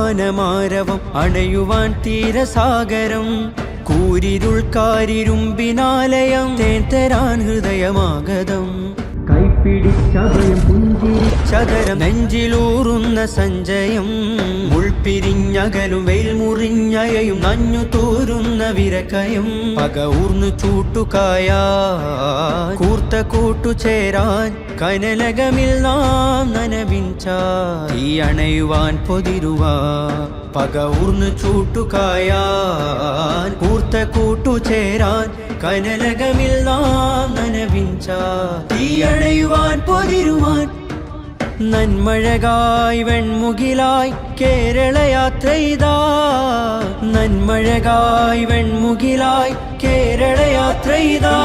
അവസാനമാരവം അണയുവാൻ തീരസാഗരം കൂരിരുൾക്കാരിരുമ്പിനാലയം തേൻ തരാൻ ഹൃദയമാഗതം കൈപ്പിടിച്ചഭയം പുഞ്ചിരിച്ചകരം നെഞ്ചിലൂറുന്ന സഞ്ചയം മുൾപിരിഞ്ഞകലും വെയിൽ മുറിഞ്ഞയയും നഞ്ഞു തോരുന്ന വിരക്കയം പക ഊർന്നു ചൂട്ടുകായ കൂർത്ത കൂട്ടുചേരാൻ കനലകമിൽ നാം നനവിഞ്ച തീ അണയുവാൻ പൊതിരുവാ പക ഊർന്നു ചൂട്ടുകായാൻ കൂർത്ത കൂട്ടുചേരാൻ കനലകമിൽ നാം നനവിഞ്ച തീ അണയുവാൻ പൊതിരുവാൻ നന്മഴകായി വെൺമുകിലായി കേരള യാത്രയിതാ നന്മഴകായി വെൺമുകിലായി കേരള യാത്രയിതാ